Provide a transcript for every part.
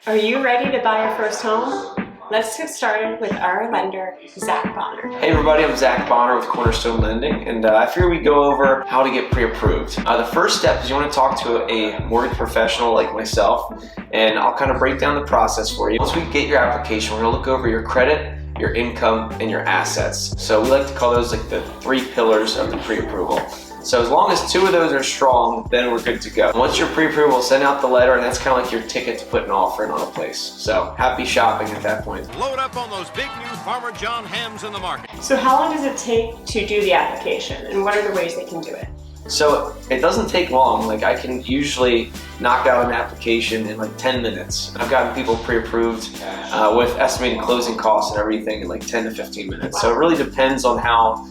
Are you ready to buy your first home? Let's get started with our lender, Zach Bonner. Hey everybody, I'm Zach Bonner with Cornerstone Lending, and I figure we go over how to get pre-approved. The first step is you want to talk to a mortgage professional like myself, and I'll kind of break down the process for you. Once we get your application, we're going to look over your credit, your income, and your assets. So we like to call those like the 3 pillars of the pre-approval. So as long as 2 of those are strong, then we're good to go. Once you're pre-approved, we'll send out the letter, and that's kind of like your ticket to put an offer in on a place. So happy shopping at that point. Load up on those big new Farmer John hams in the market. So how long does it take to do the application, and what are the ways they can do it? So it doesn't take long. Like I can usually knock out an application in like 10 minutes. I've gotten people pre-approved with estimated closing costs and everything in like 10 to 15 minutes. Wow. So it really depends on how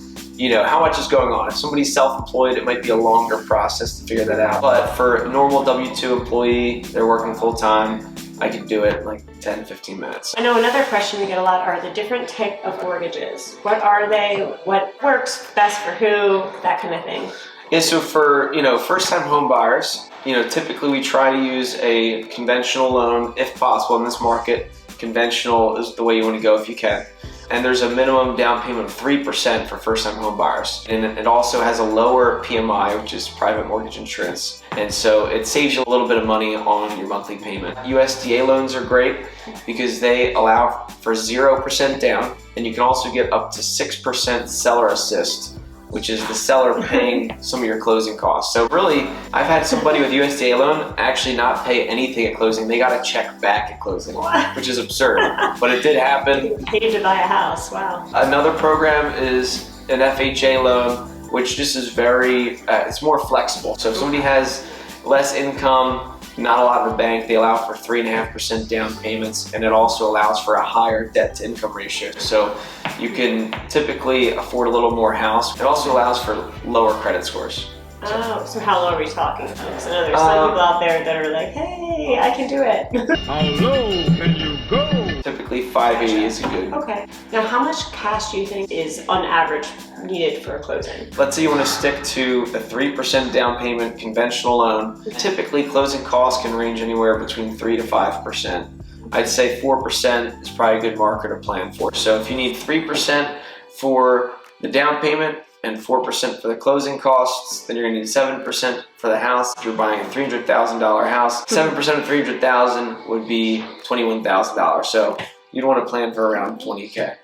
much is going on. If somebody's self-employed, it might be a longer process to figure that out. But for a normal W-2 employee, they're working full-time, I can do it in like 10 to 15 minutes. I know another question we get a lot are the different type of mortgages. What are they? What works best for who? That kind of thing. Yeah, so for first-time home buyers, typically we try to use a conventional loan if possible in this market. Conventional is the way you want to go if you can. And there's a minimum down payment of 3% for first-time home buyers. And it also has a lower PMI, which is private mortgage insurance. And so it saves you a little bit of money on your monthly payment. USDA loans are great because they allow for 0% down, and you can also get up to 6% seller assist, which is the seller paying some of your closing costs. So really, I've had somebody with USDA loan actually not pay anything at closing. They got a check back at closing, which is absurd, but it did happen. You paid to buy a house, wow. Another program is an FHA loan, which just is it's more flexible. So if somebody has less income, not a lot in the bank, they allow for 3.5% down payments, and it also allows for a higher debt to income ratio. So you can typically afford a little more house. It also allows for lower credit scores. Oh, so how low are we talking? Because I know there's some people out there that are like, hey, I can do it. How low can you go? Typically 580 is good. Okay. Now, how much cash do you think is on average needed for a closing? Let's say you want to stick to a 3% down payment conventional loan. Typically closing costs can range anywhere between 3 to 5%. I'd say 4% is probably a good marker to plan for. So if you need 3% for the down payment and 4% for the closing costs, then you're going to need 7% for the house. If you're buying a $300,000 house, 7% of $300,000 would be $21,000. So you'd want to plan for around 20K.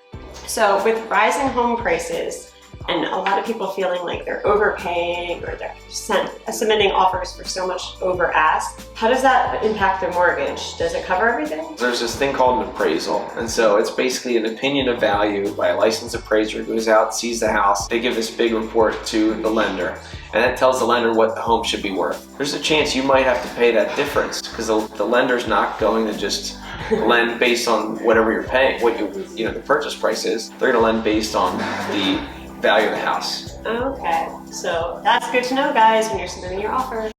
So with rising home prices and a lot of people feeling like they're overpaying or they're submitting offers for so much over ask, how does that impact their mortgage? Does it cover everything? There's this thing called an appraisal, and so it's basically an opinion of value by a licensed appraiser who goes out, sees the house. They give this big report to the lender, and that tells the lender what the home should be worth. There's a chance you might have to pay that difference because the lender's not going to just lend based on whatever you're paying, what the purchase price is. They're going to lend based on the value of the house. Okay, so that's good to know, guys, when you're submitting your offer.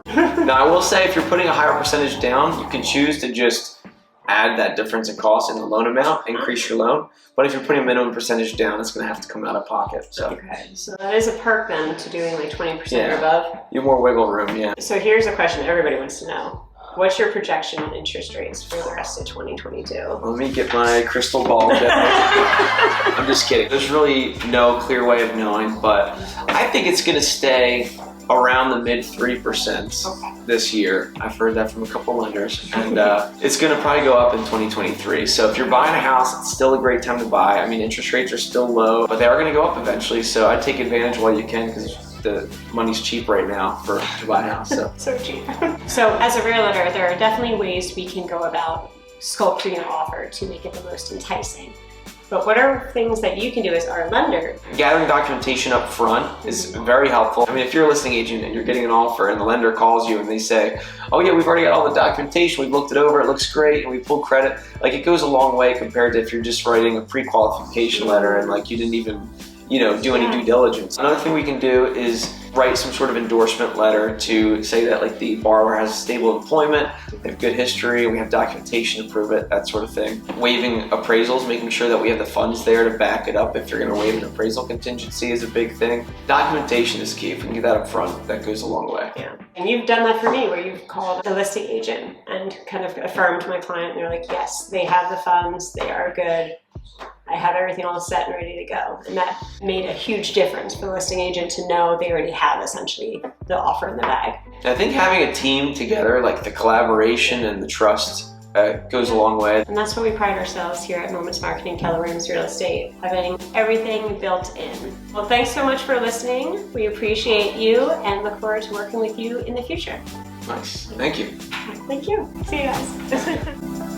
Now, I will say if you're putting a higher percentage down, you can choose to just add that difference in cost in the loan amount, increase your loan. But if you're putting a minimum percentage down, it's going to have to come out of pocket. So. Okay, so that is a perk then to doing like 20% or above. You have more wiggle room, yeah. So here's a question everybody wants to know. What's your projection on interest rates for the rest of 2022? Let me get my crystal ball. I'm just kidding. There's really no clear way of knowing, but I think it's going to stay around the mid 3% this year. I've heard that from a couple lenders, and it's going to probably go up in 2023. So if you're buying a house, it's still a great time to buy. I mean, interest rates are still low, but they are going to go up eventually. So I'd take advantage while you can because the money's cheap right now to buy a house. So cheap. So as a realtor, there are definitely ways we can go about sculpting an offer to make it the most enticing. But what are things that you can do as our lender? Gathering documentation up front is very helpful. I mean, if you're a listing agent and you're getting an offer and the lender calls you and they say, oh yeah, we've already got all the documentation, we've looked it over, it looks great, and we pulled credit, like it goes a long way compared to if you're just writing a pre-qualification letter and like you didn't even do any due diligence. Another thing we can do is write some sort of endorsement letter to say that like the borrower has stable employment, they have good history, we have documentation to prove it, that sort of thing. Waiving appraisals, making sure that we have the funds there to back it up if you're going to waive an appraisal contingency is a big thing. Documentation is key. If we can get that up front, that goes a long way. Yeah, and you've done that for me where you've called the listing agent and kind of affirmed my client and they're like, yes, they have the funds, they are good. I have everything all set and ready to go. And that made a huge difference for the listing agent to know they already have essentially the offer in the bag. I think having a team together, like the collaboration and the trust, goes a long way. And that's what we pride ourselves here at Moments Marketing Keller Williams Real Estate, having everything built in. Well, thanks so much for listening. We appreciate you and look forward to working with you in the future. Nice. Thank you. Thank you. See you guys.